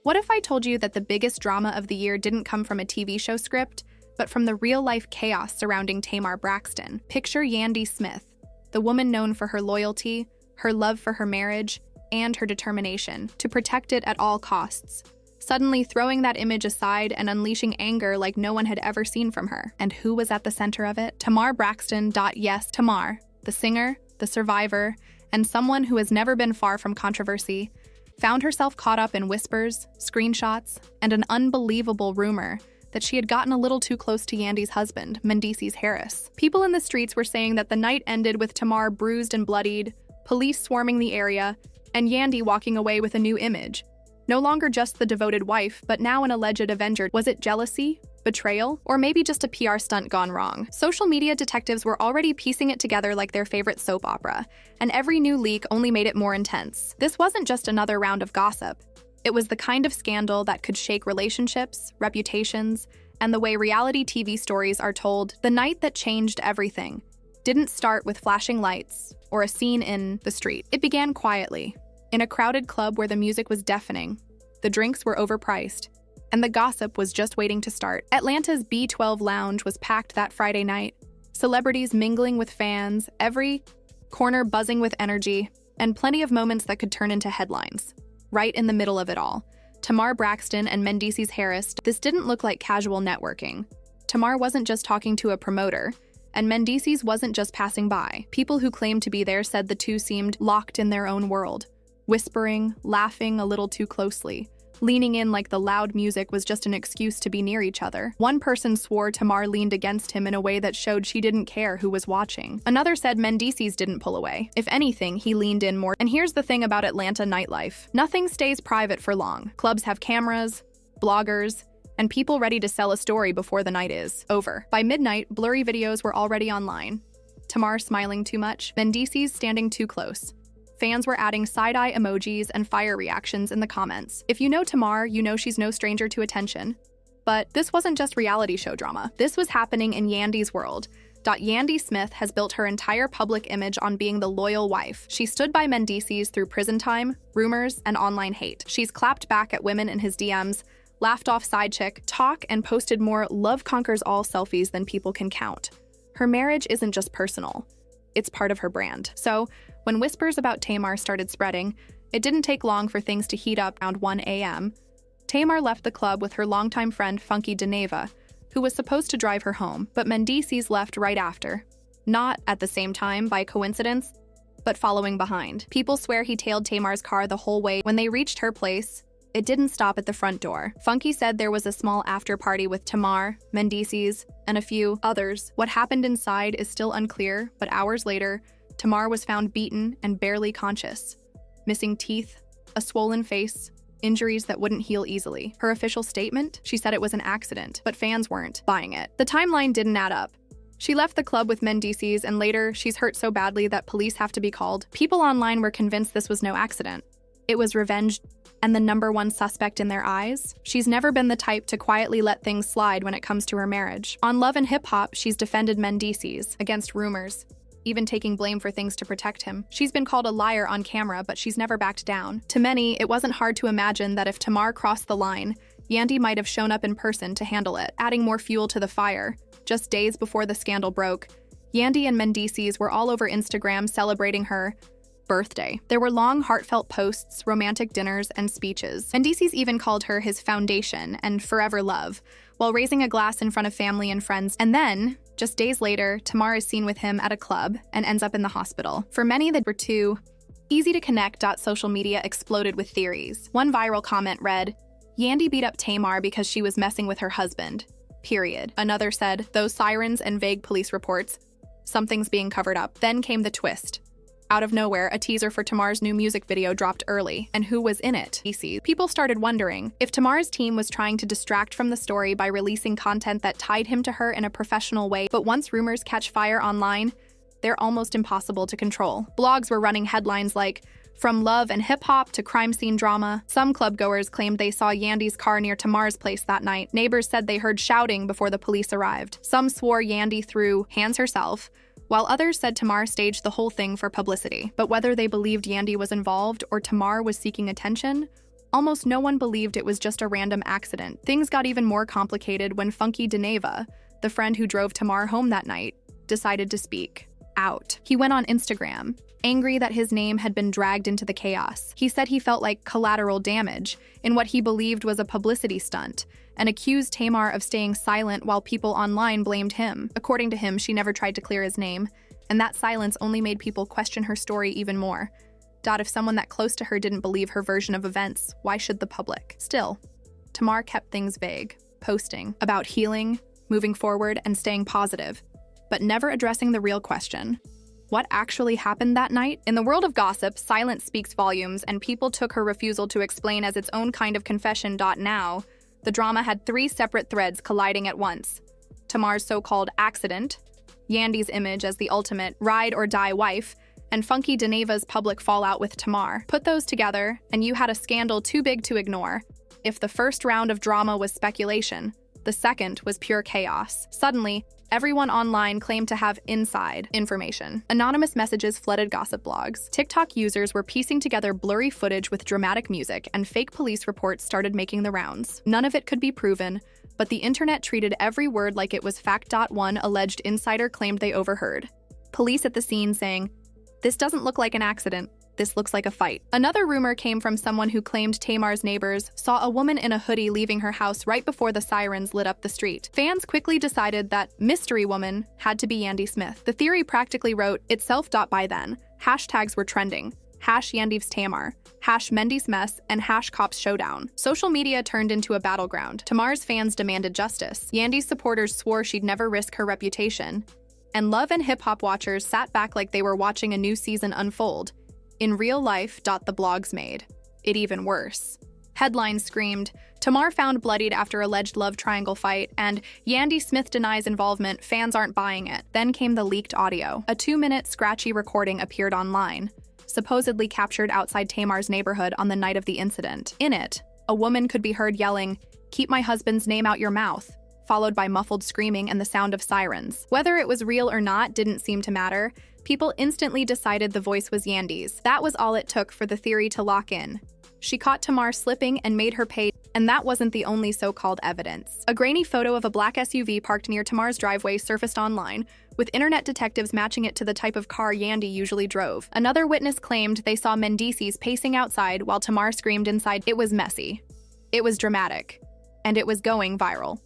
What if I told you that the biggest drama of the year didn't come from a TV show script, but from the real-life chaos surrounding Tamar Braxton? Picture Yandy Smith, the woman known for her loyalty, her love for her marriage, and her determination to protect it at all costs, suddenly throwing that image aside and unleashing anger like no one had ever seen from her. And who was at the center of it? Tamar Braxton. Yes, Tamar, the singer, the survivor, and someone who has never been far from controversy, found herself caught up in whispers, screenshots, and an unbelievable rumor that she had gotten a little too close to Yandy's husband, Mendeecees. People in the streets were saying that the night ended with Tamar bruised and bloodied, police swarming the area, and Yandy walking away with a new image. No longer just the devoted wife, but now an alleged avenger. Was it jealousy, betrayal, or maybe just a PR stunt gone wrong? Social media detectives were already piecing it together like their favorite soap opera, and every new leak only made it more intense. This wasn't just another round of gossip. It was the kind of scandal that could shake relationships, reputations, and the way reality TV stories are told. The night that changed everything didn't start with flashing lights or a scene in the street. It began quietly, in a crowded club where the music was deafening, the drinks were overpriced, and the gossip was just waiting to start. Atlanta's B12 Lounge was packed that Friday night, celebrities mingling with fans, every corner buzzing with energy, and plenty of moments that could turn into headlines. Right in the middle of it all, Tamar Braxton and Mendeecees. This didn't look like casual networking. Tamar wasn't just talking to a promoter, and Mendeecees wasn't just passing by. People who claimed to be there said the two seemed locked in their own world, whispering, laughing a little too closely, leaning in like the loud music was just an excuse to be near each other. One person swore Tamar leaned against him in a way that showed she didn't care who was watching. Another said Mendeecees didn't pull away. If anything, he leaned in more. And here's the thing about Atlanta nightlife. Nothing stays private for long. Clubs have cameras, bloggers, and people ready to sell a story before the night is over. By midnight, blurry videos were already online. Tamar smiling too much, Mendeecees standing too close. Fans were adding side-eye emojis and fire reactions in the comments. If you know Tamar, you know she's no stranger to attention. But this wasn't just reality show drama. This was happening in Yandy's world. Yandy Smith has built her entire public image on being the loyal wife. She stood by Mendeecees through prison time, rumors, and online hate. She's clapped back at women in his DMs, laughed off side chick talk, and posted more love conquers all selfies than people can count. Her marriage isn't just personal. It's part of her brand. So, when whispers about Tamar started spreading, it didn't take long for things to heat up. Around 1 a.m., Tamar left the club with her longtime friend Funky Deneva, who was supposed to drive her home, but Mendeecees left right after. Not at the same time by coincidence, but following behind. People swear he tailed Tamar's car the whole way. When they reached her place, it didn't stop at the front door. Funky said there was a small after-party with Tamar, Mendeecees, and a few others. What happened inside is still unclear, but hours later, Tamar was found beaten and barely conscious. Missing teeth, a swollen face, injuries that wouldn't heal easily. Her official statement? She said it was an accident, but fans weren't buying it. The timeline didn't add up. She left the club with Mendeecees, and later, she's hurt so badly that police have to be called. People online were convinced this was no accident. It was revenge, and the #1 suspect in their eyes. She's never been the type to quietly let things slide when it comes to her marriage. On Love and Hip Hop, she's defended Mendeecees against rumors, even taking blame for things to protect him. She's been called a liar on camera, but she's never backed down. To many, it wasn't hard to imagine that if Tamar crossed the line, Yandy might have shown up in person to handle it, adding more fuel to the fire. Just days before the scandal broke, Yandy and Mendeecees were all over Instagram celebrating her birthday. There were long, heartfelt posts, romantic dinners, and speeches. Mendeecees even called her his foundation and forever love, while raising a glass in front of family and friends. And then, just days later, Tamar is seen with him at a club and ends up in the hospital. For many that were too easy to connect, social media exploded with theories. One viral comment read, "Yandy beat up Tamar because she was messing with her husband. Period." Another said, "Those sirens and vague police reports, something's being covered up." Then came the twist. Out of nowhere, a teaser for Tamar's new music video dropped early, and who was in it? People started wondering if Tamar's team was trying to distract from the story by releasing content that tied him to her in a professional way. But once rumors catch fire online, they're almost impossible to control. Blogs were running headlines like, "From love and hip-hop to crime scene drama." Some clubgoers claimed they saw Yandy's car near Tamar's place that night. Neighbors said they heard shouting before the police arrived. Some swore Yandy threw hands herself, while others said Tamar staged the whole thing for publicity. But whether they believed Yandy was involved or Tamar was seeking attention, Almost no one believed it was just a random accident. Things got even more complicated when Funky Deneva, the friend who drove Tamar home that night, decided to speak out. He went on Instagram, angry that his name had been dragged into the chaos. He said he felt like collateral damage in what he believed was a publicity stunt, and accused Tamar of staying silent while people online blamed him. According to him, she never tried to clear his name, and that silence only made people question her story even more. If someone that close to her didn't believe her version of events, why should the public? Still, Tamar kept things vague, posting about healing, moving forward, and staying positive, but never addressing the real question. What actually happened that night? In the world of gossip, silence speaks volumes, and people took her refusal to explain as its own kind of confession. Now, the drama had 3 separate threads colliding at once. Tamar's so-called accident, Yandy's image as the ultimate ride-or-die wife, and Funky Deneva's public fallout with Tamar. Put those together, and you had a scandal too big to ignore. If the first round of drama was speculation, the second was pure chaos. Suddenly, everyone online claimed to have inside information. Anonymous messages flooded gossip blogs. TikTok users were piecing together blurry footage with dramatic music, and fake police reports started making the rounds. None of it could be proven, but the internet treated every word like it was fact. One alleged insider claimed they overheard police at the scene saying, "This doesn't look like an accident. This looks like a fight." Another rumor came from someone who claimed Tamar's neighbors saw a woman in a hoodie leaving her house right before the sirens lit up the street. Fans quickly decided that mystery woman had to be Yandy Smith. The theory practically wrote itself. By then, hashtags were trending. #Yandy's Tamar, #Mendeecees, and #Cops Showdown. Social media turned into a battleground. Tamar's fans demanded justice. Yandy's supporters swore she'd never risk her reputation. And love and hip-hop watchers sat back like they were watching a new season unfold. In real life, the blogs made it even worse. Headlines screamed, "Tamar found bloodied after alleged love triangle fight," and "Yandy Smith denies involvement, fans aren't buying it." Then came the leaked audio. A 2-minute scratchy recording appeared online, supposedly captured outside Tamar's neighborhood on the night of the incident. In it, a woman could be heard yelling, "Keep my husband's name out your mouth," followed by muffled screaming and the sound of sirens. Whether it was real or not didn't seem to matter. People instantly decided the voice was Yandy's. That was all it took for the theory to lock in. She caught Tamar slipping and made her pay, and that wasn't the only so-called evidence. A grainy photo of a black SUV parked near Tamar's driveway surfaced online, with internet detectives matching it to the type of car Yandy usually drove. Another witness claimed they saw Mendeecees pacing outside while Tamar screamed inside. It was messy. It was dramatic. And it was going viral.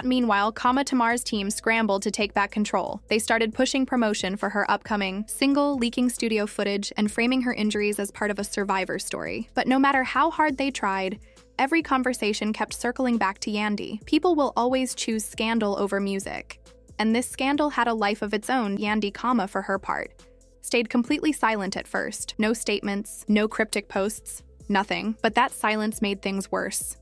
Meanwhile, Tamar's team scrambled to take back control. They started pushing promotion for her upcoming single, leaking studio footage, and framing her injuries as part of a survivor story. But no matter how hard they tried, every conversation kept circling back to Yandy. People will always choose scandal over music. And this scandal had a life of its own. Yandy, for her part, stayed completely silent at first. No statements, no cryptic posts, nothing. But that silence made things worse.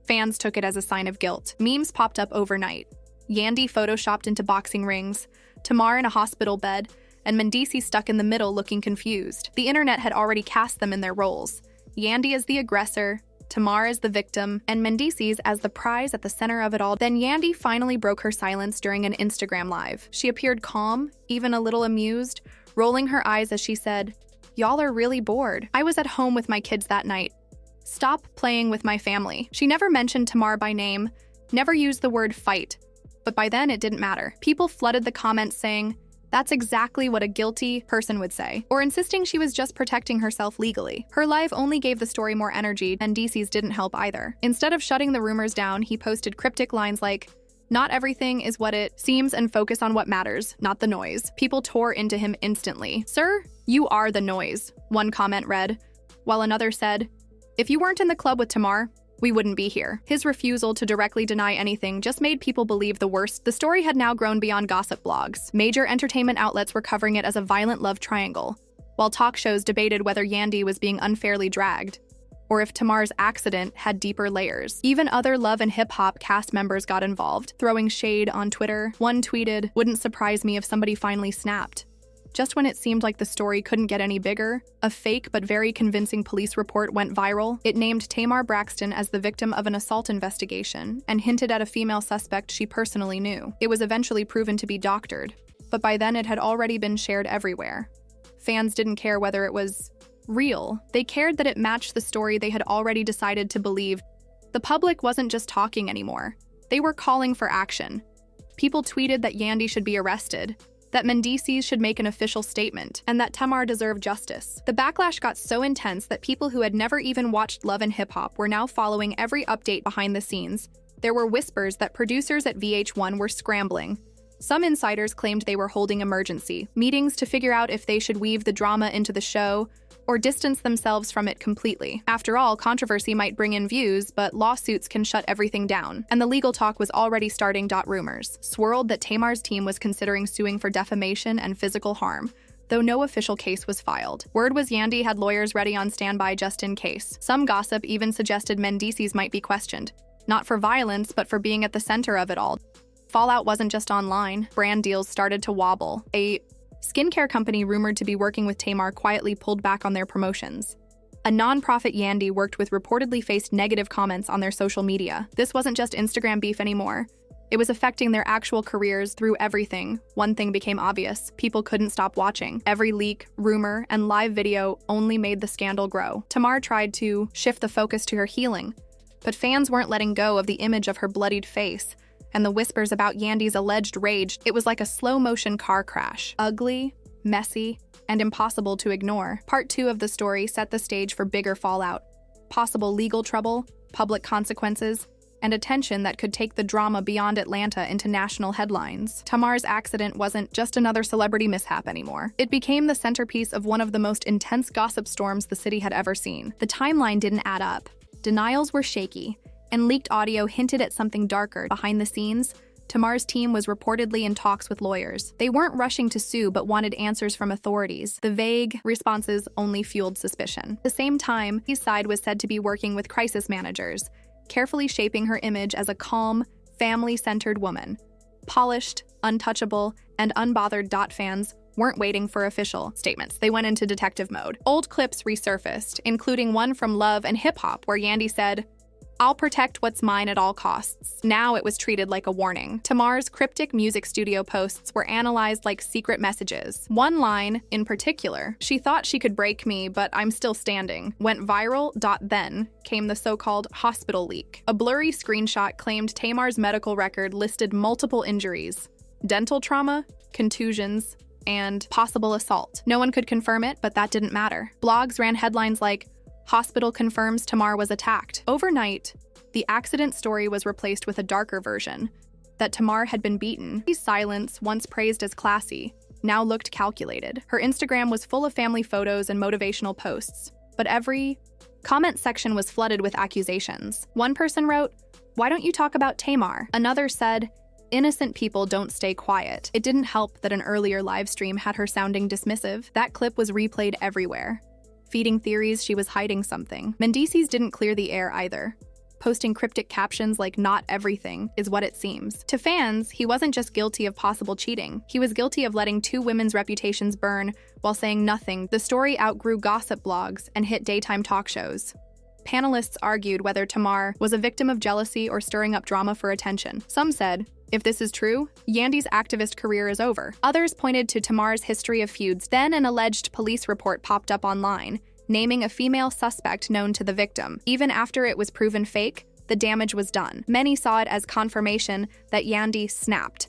Fans took it as a sign of guilt. Memes popped up overnight. Yandy photoshopped into boxing rings, Tamar in a hospital bed, and Mendeecees stuck in the middle looking confused. The internet had already cast them in their roles. Yandy as the aggressor, Tamar as the victim, and Mendeecees as the prize at the center of it all. Then Yandy finally broke her silence during an Instagram live. She appeared calm, even a little amused, rolling her eyes as she said, "Y'all are really bored. I was at home with my kids that night. Stop playing with my family." She never mentioned Tamar by name, never used the word fight, but by then it didn't matter. People flooded the comments saying, "That's exactly what a guilty person would say," or insisting she was just protecting herself legally. Her live only gave the story more energy, and Mendeecees didn't help either. Instead of shutting the rumors down, he posted cryptic lines like, "Not everything is what it seems, and focus on what matters, not the noise." People tore into him instantly. "Sir, you are the noise," one comment read, while another said, "If you weren't in the club with Tamar, we wouldn't be here." His refusal to directly deny anything just made people believe the worst. The story had now grown beyond gossip blogs. Major entertainment outlets were covering it as a violent love triangle, while talk shows debated whether Yandy was being unfairly dragged, or if Tamar's accident had deeper layers. Even other Love and Hip Hop cast members got involved, throwing shade on Twitter. One tweeted, "Wouldn't surprise me if somebody finally snapped." Just when it seemed like the story couldn't get any bigger, a fake but very convincing police report went viral. It named Tamar Braxton as the victim of an assault investigation and hinted at a female suspect she personally knew. It was eventually proven to be doctored, but by then it had already been shared everywhere. Fans didn't care whether it was real. They cared that it matched the story they had already decided to believe. The public wasn't just talking anymore. They were calling for action. People tweeted that Yandy should be arrested, that Mendeecees should make an official statement, and that Tamar deserved justice. The backlash got so intense that people who had never even watched Love and Hip Hop were now following every update behind the scenes. There were whispers that producers at VH1 were scrambling. Some insiders claimed they were holding emergency meetings to figure out if they should weave the drama into the show or distance themselves from it completely. After all, controversy might bring in views, but lawsuits can shut everything down. And the legal talk was already starting. Rumors swirled that Tamar's team was considering suing for defamation and physical harm, though no official case was filed. Word was Yandy had lawyers ready on standby just in case. Some gossip even suggested Mendeecees might be questioned, not for violence, but for being at the center of it all. Fallout wasn't just online. Brand deals started to wobble. A skincare company rumored to be working with Tamar quietly pulled back on their promotions. A nonprofit Yandy worked with reportedly faced negative comments on their social media. This wasn't just Instagram beef anymore. It was affecting their actual careers through everything. One thing became obvious: people couldn't stop watching. Every leak, rumor, and live video only made the scandal grow. Tamar tried to shift the focus to her healing, but fans weren't letting go of the image of her bloodied face and the whispers about Yandy's alleged rage. It was like a slow-motion car crash. Ugly, messy, and impossible to ignore. Part 2 of the story set the stage for bigger fallout, possible legal trouble, public consequences, and attention that could take the drama beyond Atlanta into national headlines. Tamar's accident wasn't just another celebrity mishap anymore. It became the centerpiece of one of the most intense gossip storms the city had ever seen. The timeline didn't add up. Denials were shaky, and leaked audio hinted at something darker. Behind the scenes, Tamar's team was reportedly in talks with lawyers. They weren't rushing to sue, but wanted answers from authorities. The vague responses only fueled suspicion. At the same time, his side was said to be working with crisis managers, carefully shaping her image as a calm, family-centered woman. Polished, untouchable, and unbothered. Fans weren't waiting for official statements. They went into detective mode. Old clips resurfaced, including one from Love and Hip Hop, where Yandy said, "I'll protect what's mine at all costs." Now it was treated like a warning. Tamar's cryptic music studio posts were analyzed like secret messages. One line, in particular, "She thought she could break me, but I'm still standing," went viral. Then came the so-called hospital leak. A blurry screenshot claimed Tamar's medical record listed multiple injuries: dental trauma, contusions, and possible assault. No one could confirm it, but that didn't matter. Blogs ran headlines like, "Hospital confirms Tamar was attacked." Overnight, the accident story was replaced with a darker version, that Tamar had been beaten. His silence, once praised as classy, now looked calculated. Her Instagram was full of family photos and motivational posts, but every comment section was flooded with accusations. One person wrote, "Why don't you talk about Tamar?" Another said, "Innocent people don't stay quiet." It didn't help that an earlier live stream had her sounding dismissive. That clip was replayed everywhere, feeding theories she was hiding something. Mendeecees didn't clear the air either, posting cryptic captions like "not everything is what it seems." To fans, he wasn't just guilty of possible cheating. He was guilty of letting two women's reputations burn while saying nothing. The story outgrew gossip blogs and hit daytime talk shows. Panelists argued whether Tamar was a victim of jealousy or stirring up drama for attention. Some said, if this is true, Yandy's activist career is over. Others pointed to Tamar's history of feuds. Then an alleged police report popped up online, naming a female suspect known to the victim. Even after it was proven fake, the damage was done. Many saw it as confirmation that Yandy snapped.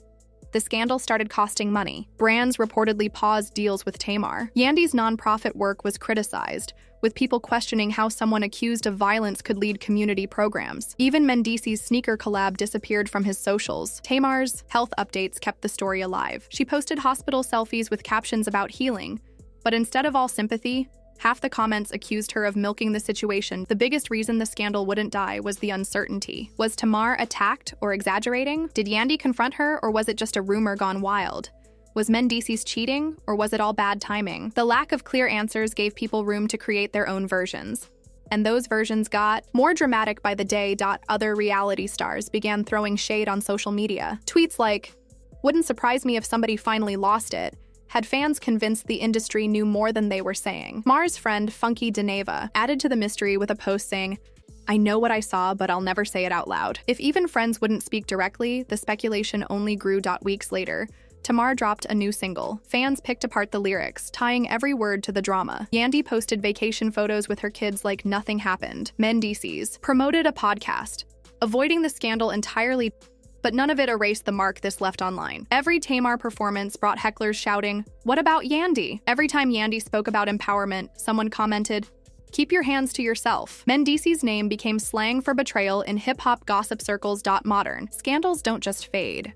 The scandal started costing money. Brands reportedly paused deals with Tamar. Yandy's nonprofit work was criticized, with people questioning how someone accused of violence could lead community programs. Even Mendeecees' sneaker collab disappeared from his socials. Tamar's health updates kept the story alive. She posted hospital selfies with captions about healing, but instead of all sympathy, half the comments accused her of milking the situation. The biggest reason the scandal wouldn't die was the uncertainty. Was Tamar attacked or exaggerating? Did Yandy confront her, or was it just a rumor gone wild? Was Mendeecees cheating, or was it all bad timing? The lack of clear answers gave people room to create their own versions. And those versions got more dramatic by the day. Other reality stars began throwing shade on social media. Tweets like, "Wouldn't surprise me if somebody finally lost it," had fans convinced the industry knew more than they were saying. Tamar's friend, Funky Deneva, added to the mystery with a post saying, "I know what I saw, but I'll never say it out loud." If even friends wouldn't speak directly, the speculation only grew. Weeks later, Tamar dropped a new single. Fans picked apart the lyrics, tying every word to the drama. Yandy posted vacation photos with her kids like nothing happened. Mendeecees promoted a podcast, avoiding the scandal entirely, but none of it erased the mark this left online. Every Tamar performance brought hecklers shouting, "What about Yandy?" Every time Yandy spoke about empowerment, someone commented, "Keep your hands to yourself." Mendeecees' name became slang for betrayal in hip-hop gossip circles. Modern scandals don't just fade.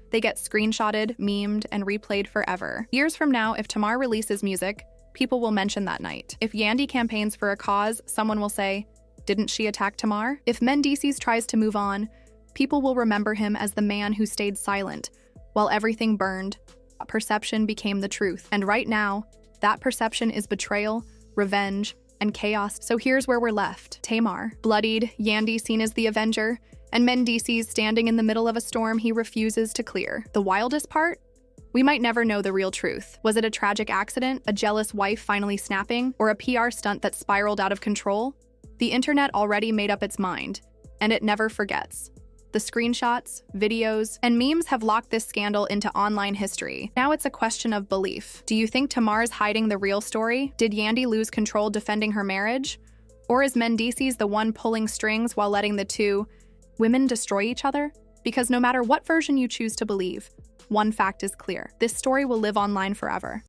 They get screenshotted, memed, and replayed forever. Years from now, if Tamar releases music, people will mention that night. If Yandy campaigns for a cause, someone will say, "Didn't she attack Tamar?" If Mendeecees tries to move on, people will remember him as the man who stayed silent. While everything burned, perception became the truth. And right now, that perception is betrayal, revenge, and chaos. So here's where we're left. Tamar, bloodied, Yandy seen as the avenger, and Mendeecees standing in the middle of a storm he refuses to clear. The wildest part? We might never know the real truth. Was it a tragic accident, a jealous wife finally snapping, or a PR stunt that spiraled out of control? The internet already made up its mind, and it never forgets. The screenshots, videos, and memes have locked this scandal into online history. Now it's a question of belief. Do you think Tamar's hiding the real story? Did Yandy lose control defending her marriage? Or is Mendeecees the one pulling strings while letting the two women destroy each other? Because no matter what version you choose to believe, one fact is clear. This story will live online forever.